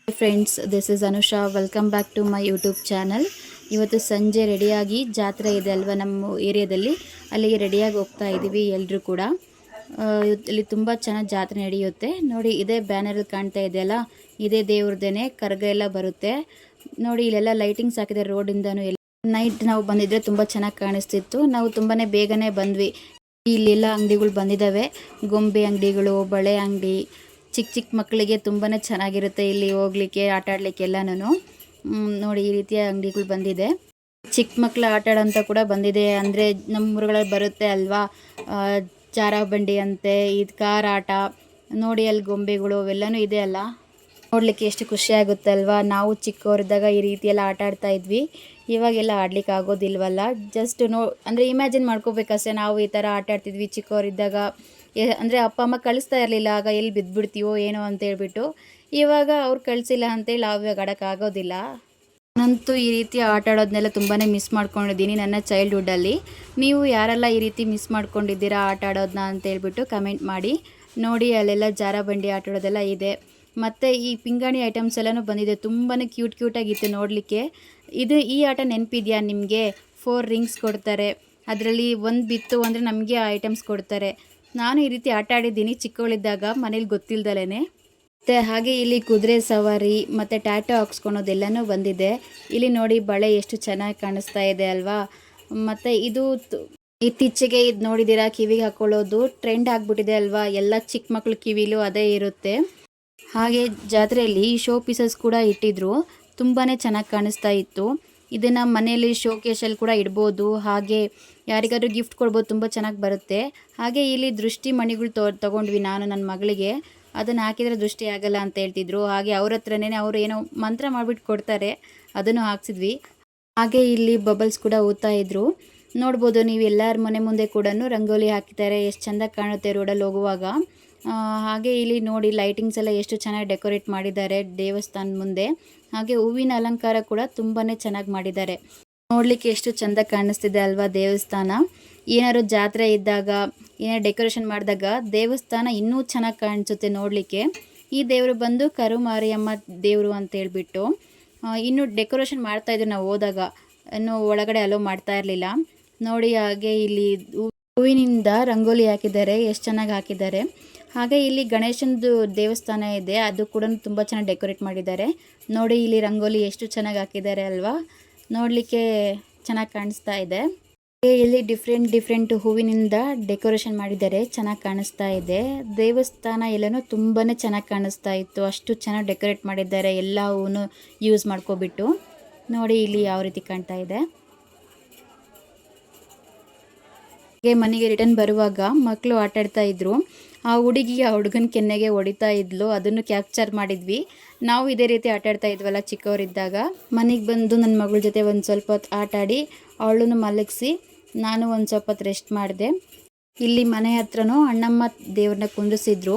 Friends, this is Anusha. Welcome back to my YouTube channel. ಇವತ್ತು ಸಂಜೆ ರೆಡಿಯಾಗಿ ಜಾತ್ರೆ ಇದೆ ಅಲ್ವಾ ನಮ್ಮ ಏರಿಯಾದಲ್ಲಿ, ಅಲ್ಲಿಗೆ ರೆಡಿಯಾಗಿ ಹೋಗ್ತಾ ಇದ್ದೀವಿ ಎಲ್ಲರೂ ಕೂಡ. ಇಲ್ಲಿ ತುಂಬ ಚೆನ್ನಾಗಿ ಜಾತ್ರೆ ನಡೆಯುತ್ತೆ ನೋಡಿ. ಇದೇ ಬ್ಯಾನರಲ್ಲಿ ಕಾಣ್ತಾ ಇದೆಯಲ್ಲ, ಇದೇ ದೇವ್ರದ್ದೇನೆ. ಕರ್ಗ ಎಲ್ಲ ಬರುತ್ತೆ ನೋಡಿ. ಇಲ್ಲೆಲ್ಲ ಲೈಟಿಂಗ್ಸ್ ಹಾಕಿದೆ ರೋಡಿಂದನೂ. ಎಲ್ಲ ನೈಟ್ ನಾವು ಬಂದಿದ್ರೆ ತುಂಬ ಚೆನ್ನಾಗಿ ಕಾಣಿಸ್ತಿತ್ತು. ನಾವು ತುಂಬಾ ಬೇಗನೆ ಬಂದ್ವಿ. ಇಲ್ಲೆಲ್ಲ ಅಂಗಡಿಗಳು ಬಂದಿದ್ದಾವೆ, ಗೊಂಬೆ ಅಂಗಡಿಗಳು, ಬಳೆ ಅಂಗಡಿ. ಚಿಕ್ಕ ಚಿಕ್ಕ ಮಕ್ಕಳಿಗೆ ತುಂಬಾ ಚೆನ್ನಾಗಿರುತ್ತೆ ಇಲ್ಲಿ ಹೋಗ್ಲಿಕ್ಕೆ, ಆಟ ಆಡಲಿಕ್ಕೆ ಎಲ್ಲನೂ. ನೋಡಿ, ಈ ರೀತಿಯ ಅಂಗಡಿಗಳು ಬಂದಿದೆ. ಚಿಕ್ಕ ಮಕ್ಕಳು ಆಟ ಆಡೋಂಥ ಕೂಡ ಬಂದಿದೆ. ಅಂದರೆ ನಮ್ಮ ಊರುಗಳಲ್ಲಿ ಬರುತ್ತೆ ಅಲ್ವಾ, ಜಾರ ಬಂಡಿ ಅಂತೆ, ಇದು ಕಾರ್ ಆಟ. ನೋಡಿ ಅಲ್ಲಿ ಗೊಂಬೆಗಳು ಅವೆಲ್ಲನೂ ಇದೆ ಅಲ್ಲ, ನೋಡಲಿಕ್ಕೆ ಎಷ್ಟು ಖುಷಿ ಆಗುತ್ತೆ ಅಲ್ವಾ. ನಾವು ಚಿಕ್ಕವರಿದ್ದಾಗ ಈ ರೀತಿಯೆಲ್ಲ ಆಟ ಆಡ್ತಾ ಇದ್ವಿ. ಇವಾಗೆಲ್ಲ ಆಡ್ಲಿಕ್ಕೆ ಆಗೋದಿಲ್ವಲ್ಲ. ಜಸ್ಟ್ ಅಂದರೆ ಇಮ್ಯಾಜಿನ್ ಮಾಡ್ಕೋಬೇಕಷ್ಟೇ. ನಾವು ಈ ಥರ ಆಟ ಆಡ್ತಿದ್ವಿ ಚಿಕ್ಕವರಿದ್ದಾಗ. ಅಂದರೆ ಅಪ್ಪ ಅಮ್ಮ ಕಳಿಸ್ತಾ ಇರಲಿಲ್ಲ ಆಗ, ಎಲ್ಲಿ ಬಿದ್ದುಬಿಡ್ತೀವೋ ಏನೋ ಅಂತ ಹೇಳ್ಬಿಟ್ಟು. ಇವಾಗ ಅವ್ರು ಕಳಿಸಿಲ್ಲ ಅಂತೇಳಿ ನಾವು ಇವಾಗ ಆಡೋಕ್ಕಾಗೋದಿಲ್ಲ. ನಾನಂತೂ ಈ ರೀತಿ ಆಟ ಆಡೋದನ್ನೆಲ್ಲ ತುಂಬಾ ಮಿಸ್ ಮಾಡ್ಕೊಂಡಿದ್ದೀನಿ ನನ್ನ ಚೈಲ್ಡ್ಹುಡ್ಡಲ್ಲಿ. ನೀವು ಯಾರೆಲ್ಲ ಈ ರೀತಿ ಮಿಸ್ ಮಾಡ್ಕೊಂಡಿದ್ದೀರಾ ಆಟ ಆಡೋದನ್ನ ಅಂತೇಳ್ಬಿಟ್ಟು ಕಮೆಂಟ್ ಮಾಡಿ. ನೋಡಿ, ಅಲ್ಲೆಲ್ಲ ಜಾರ ಬಂಡಿ ಆಟ ಆಡೋದೆಲ್ಲ ಇದೆ. ಮತ್ತು ಈ ಪಿಂಗಾಣಿ ಐಟಮ್ಸ್ ಎಲ್ಲನೂ ಬಂದಿದೆ. ತುಂಬಾ ಕ್ಯೂಟಾಗಿತ್ತು ನೋಡಲಿಕ್ಕೆ. ಈ ಆಟ ನೆನಪಿದೆಯಾ ನಿಮಗೆ? 4 ರಿಂಗ್ಸ್ ಕೊಡ್ತಾರೆ, ಅದರಲ್ಲಿ ಒಂದು ಬಿತ್ತು ಅಂದರೆ ನಮಗೆ ಆ ಐಟಮ್ಸ್ ಕೊಡ್ತಾರೆ. ನಾನು ಈ ರೀತಿ ಆಟ ಆಡಿದ್ದೀನಿ ಚಿಕ್ಕವಳಿದ್ದಾಗ, ಮನೇಲಿ ಗೊತ್ತಿಲ್ದಲೇ. ಮತ್ತು ಹಾಗೆ ಇಲ್ಲಿ ಕುದುರೆ ಸವಾರಿ ಮತ್ತು ಟ್ಯಾಟೋ ಹಾಕ್ಸ್ಕೊಳೋದೆಲ್ಲನೂ ಬಂದಿದೆ. ಇಲ್ಲಿ ನೋಡಿ, ಬಳೆ ಎಷ್ಟು ಚೆನ್ನಾಗಿ ಕಾಣಿಸ್ತಾ ಇದೆ ಅಲ್ವಾ. ಮತ್ತು ಇದು ಇತ್ತೀಚೆಗೆ ಇದು ನೋಡಿದ್ದೀರಾ, ಕಿವಿಗೆ ಹಾಕ್ಕೊಳ್ಳೋದು ಟ್ರೆಂಡ್ ಆಗಿಬಿಟ್ಟಿದೆ ಅಲ್ವಾ. ಎಲ್ಲ ಚಿಕ್ಕ ಮಕ್ಳು ಕಿವಿಲೂ ಅದೇ ಇರುತ್ತೆ. ಹಾಗೆ ಜಾತ್ರೆಯಲ್ಲಿ ಶೋ ಪೀಸಸ್ ಕೂಡ ಇಟ್ಟಿದ್ರು, ತುಂಬಾ ಚೆನ್ನಾಗಿ ಕಾಣಿಸ್ತಾ ಇತ್ತು. ಇದನ್ನು ಮನೆಯಲ್ಲಿ ಶೋ ಕೇಸಲ್ಲಿ ಕೂಡ ಇಡ್ಬೋದು. ಹಾಗೆ ಯಾರಿಗಾದ್ರೂ ಗಿಫ್ಟ್ ಕೊಡ್ಬೋದು, ತುಂಬ ಚೆನ್ನಾಗಿ ಬರುತ್ತೆ. ಹಾಗೆ ಇಲ್ಲಿ ದೃಷ್ಟಿ ಮಣಿಗಳು ತೊಗೊಂಡ್ವಿ ನಾನು ನನ್ನ ಮಗಳಿಗೆ. ಅದನ್ನು ಹಾಕಿದರೆ ದೃಷ್ಟಿ ಆಗಲ್ಲ ಅಂತ ಹೇಳ್ತಿದ್ರು. ಹಾಗೆ ಅವ್ರ ಹತ್ರನೇ ಅವರು ಏನೋ ಮಂತ್ರ ಮಾಡಿಬಿಟ್ಟು ಕೊಡ್ತಾರೆ, ಅದನ್ನು ಹಾಕ್ಸಿದ್ವಿ. ಹಾಗೆ ಇಲ್ಲಿ ಬಬಲ್ಸ್ ಕೂಡ ಊದ್ತಾ ಇದ್ರು. ನೋಡ್ಬೋದು ನೀವು, ಎಲ್ಲರ ಮನೆ ಮುಂದೆ ಕೂಡ ರಂಗೋಲಿ ಹಾಕಿದ್ದಾರೆ. ಎಷ್ಟು ಚೆಂದ ಕಾಣುತ್ತೆ ರೋಡಲ್ಲಿ ಹೋಗುವಾಗ. ಹಾಗೆ ಇಲ್ಲಿ ನೋಡಿ, ಲೈಟಿಂಗ್ಸ್ ಎಲ್ಲ ಎಷ್ಟು ಚೆನ್ನಾಗಿ ಡೆಕೋರೇಟ್ ಮಾಡಿದ್ದಾರೆ ದೇವಸ್ಥಾನದ ಮುಂದೆ. ಹಾಗೆ ಹೂವಿನ ಅಲಂಕಾರ ಕೂಡ ತುಂಬಾ ಚೆನ್ನಾಗಿ ಮಾಡಿದ್ದಾರೆ. ನೋಡಲಿಕ್ಕೆ ಎಷ್ಟು ಚೆಂದ ಕಾಣಿಸ್ತಿದೆ ಅಲ್ವಾ ದೇವಸ್ಥಾನ. ಏನಾದ್ರು ಜಾತ್ರೆ ಇದ್ದಾಗ, ಏನಾದ್ರು ಡೆಕೋರೇಷನ್ ಮಾಡಿದಾಗ ದೇವಸ್ಥಾನ ಇನ್ನೂ ಚೆನ್ನಾಗಿ ಕಾಣಿಸುತ್ತೆ ನೋಡಲಿಕ್ಕೆ. ಈ ದೇವರು ಬಂದು ಕರುಮಾರಿಯಮ್ಮ ದೇವರು ಅಂತ ಹೇಳ್ಬಿಟ್ಟು. ಇನ್ನು ಡೆಕೋರೇಷನ್ ಮಾಡ್ತಾಯಿದ್ರು ನಾವು ಹೋದಾಗ, ಇನ್ನು ಒಳಗಡೆ ಅಲೋ ಮಾಡ್ತಾ ಇರಲಿಲ್ಲ ನೋಡಿ. ಹಾಗೆ ಇಲ್ಲಿ ಹೂವಿನಿಂದ ರಂಗೋಲಿ ಹಾಕಿದ್ದಾರೆ, ಎಷ್ಟು ಚೆನ್ನಾಗಿ ಹಾಕಿದ್ದಾರೆ. ಹಾಗೆ ಇಲ್ಲಿ ಗಣೇಶನದು ದೇವಸ್ಥಾನ ಇದೆ, ಅದು ಕೂಡ ತುಂಬ ಚೆನ್ನಾಗಿ ಡೆಕೋರೇಟ್ ಮಾಡಿದ್ದಾರೆ. ನೋಡಿ, ಇಲ್ಲಿ ರಂಗೋಲಿ ಎಷ್ಟು ಚೆನ್ನಾಗಿ ಹಾಕಿದ್ದಾರೆ ಅಲ್ವಾ, ನೋಡಲಿಕ್ಕೆ ಚೆನ್ನಾಗಿ ಕಾಣಿಸ್ತಾ ಇದೆ. ಇಲ್ಲಿ ಡಿಫ್ರೆಂಟ್ ಹೂವಿನಿಂದ ಡೆಕೋರೇಷನ್ ಮಾಡಿದ್ದಾರೆ, ಚೆನ್ನಾಗಿ ಕಾಣಿಸ್ತಾ ಇದೆ. ದೇವಸ್ಥಾನ ಎಲ್ಲನೂ ತುಂಬಾ ಚೆನ್ನಾಗಿ ಕಾಣಿಸ್ತಾ ಇತ್ತು, ಅಷ್ಟು ಚೆನ್ನಾಗಿ ಡೆಕೋರೇಟ್ ಮಾಡಿದ್ದಾರೆ. ಎಲ್ಲ ಹೂವನ್ನು ಯೂಸ್ ಮಾಡ್ಕೊಬಿಟ್ಟು. ನೋಡಿ ಇಲ್ಲಿ ಯಾವ ರೀತಿ ಕಾಣ್ತಾ ಇದೆ. ಮನೆಗೆ ರಿಟರ್ನ್ ಬರುವಾಗ ಮಕ್ಕಳು ಆಟಾಡ್ತಾ ಇದ್ರು. ಆ ಹುಡುಗಿಗೆ ಆ ಹುಡುಗನ ಕೆನ್ನೆಗೆ ಹೊಡಿತಾ ಇದ್ಲು, ಅದನ್ನು ಕ್ಯಾಪ್ಚರ್ ಮಾಡಿದ್ವಿ. ನಾವು ಇದೇ ರೀತಿ ಆಟಾಡ್ತಾ ಇದ್ವಲ್ಲ ಚಿಕ್ಕವರಿದ್ದಾಗ. ಮನೆಗೆ ಬಂದು ನನ್ನ ಮಗಳ ಜೊತೆ ಒಂದು ಸ್ವಲ್ಪ ಹೊತ್ತು ಆಟಾಡಿ ಅವಳನ್ನು ಮಲಗಿಸಿ ನಾನು ಒಂದು ಸ್ವಲ್ಪ ಹೊತ್ತು ರೆಸ್ಟ್ ಮಾಡಿದೆ. ಇಲ್ಲಿ ಮನೆ ಹತ್ರನೂ ಅಣ್ಣಮ್ಮ ದೇವ್ರನ್ನ ಕುಂದಿಸಿದ್ರು.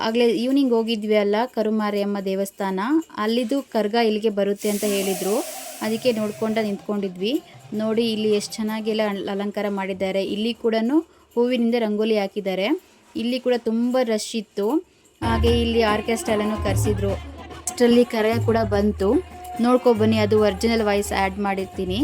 ಆಗಲೇ ಈವ್ನಿಂಗ್ ಹೋಗಿದ್ವಿ ಅಲ್ಲ ಕರುಮಾರಿಯಮ್ಮ ದೇವಸ್ಥಾನ, ಅಲ್ಲಿದು ಕರ್ಗ ಇಲ್ಲಿಗೆ ಬರುತ್ತೆ ಅಂತ ಹೇಳಿದರು. ಅದಕ್ಕೆ ನೋಡ್ಕೊಂಡು ನಿಂತ್ಕೊಂಡಿದ್ವಿ. ನೋಡಿ ಇಲ್ಲಿ ಎಷ್ಟು ಚೆನ್ನಾಗೆಲ್ಲ ಅಲಂಕಾರ ಮಾಡಿದ್ದಾರೆ. ಇಲ್ಲಿ ಕೂಡ ಹೂವಿನಿಂದ ರಂಗೋಲಿ ಹಾಕಿದ್ದಾರೆ. ಇಲ್ಲಿ ಕೂಡ ತುಂಬ ರಶ್ ಇತ್ತು. ಹಾಗೆ ಇಲ್ಲಿ ಆರ್ಕೆಸ್ಟ್ರಾ ಎಲ್ಲನೂ ಕರೆಸಿದ್ರು. ಅಷ್ಟರಲ್ಲಿ ಕರ್ಗ ಕೂಡ ಬಂತು, ನೋಡ್ಕೊಬನ್ನಿ. ಅದು ಒರಿಜಿನಲ್ ವಾಯ್ಸ್ ಆ್ಯಡ್ ಮಾಡಿರ್ತೀನಿ.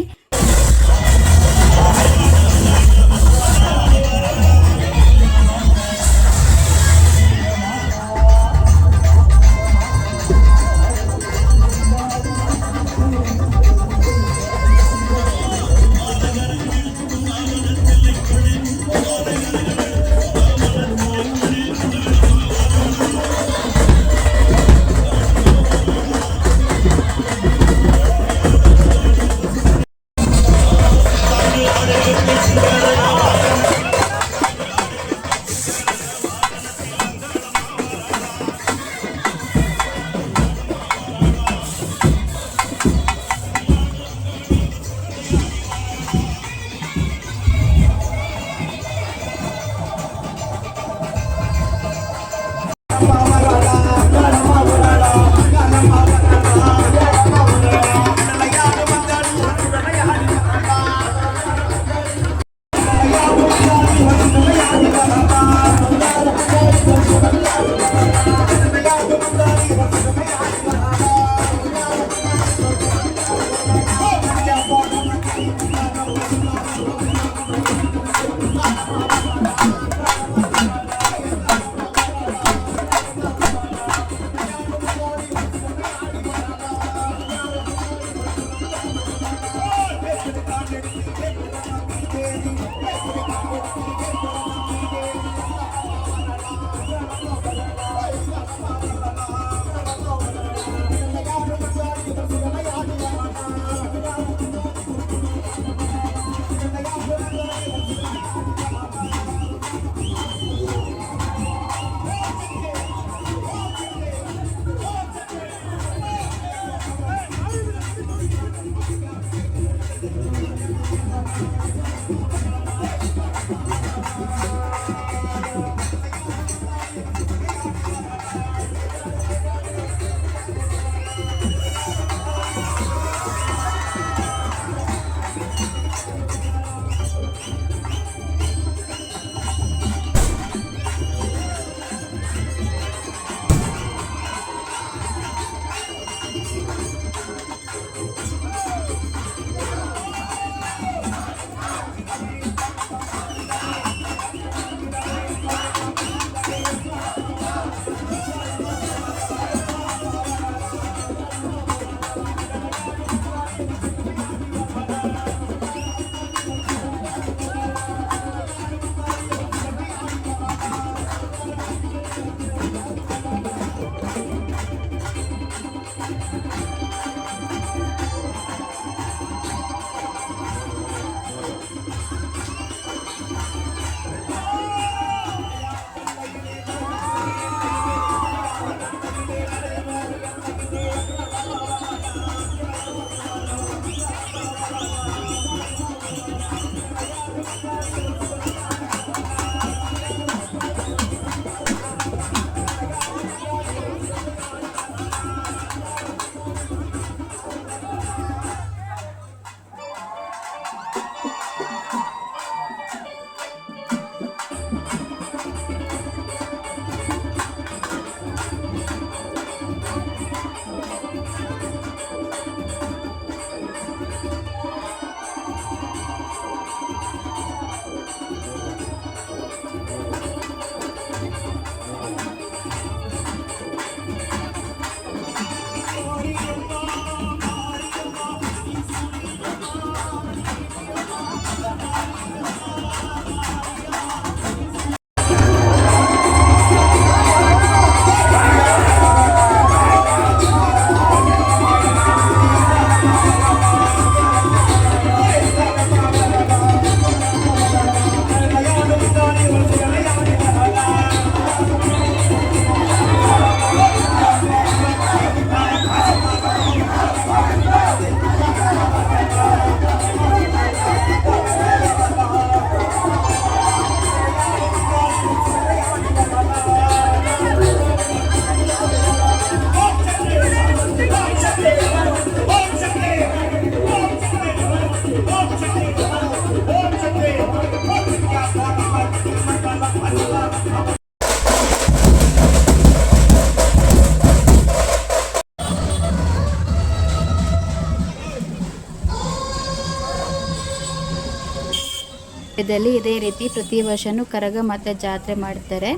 ಇದರಲ್ಲಿ ಇದೇ ರೀತಿ ಪ್ರತಿ ವರ್ಷವೂ ಕರಗ ಮತ್ತು ಜಾತ್ರೆ ಮಾಡ್ತಾರೆ.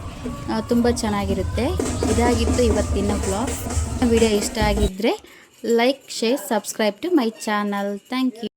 ತುಂಬ ಚೆನ್ನಾಗಿರುತ್ತೆ. ಇದಾಗಿತ್ತು ಇವತ್ತಿನ ವ್ಲಾಗ್. ವಿಡಿಯೋ ಇಷ್ಟ ಆಗಿದ್ದರೆ like, share, subscribe to my channel. Thank you.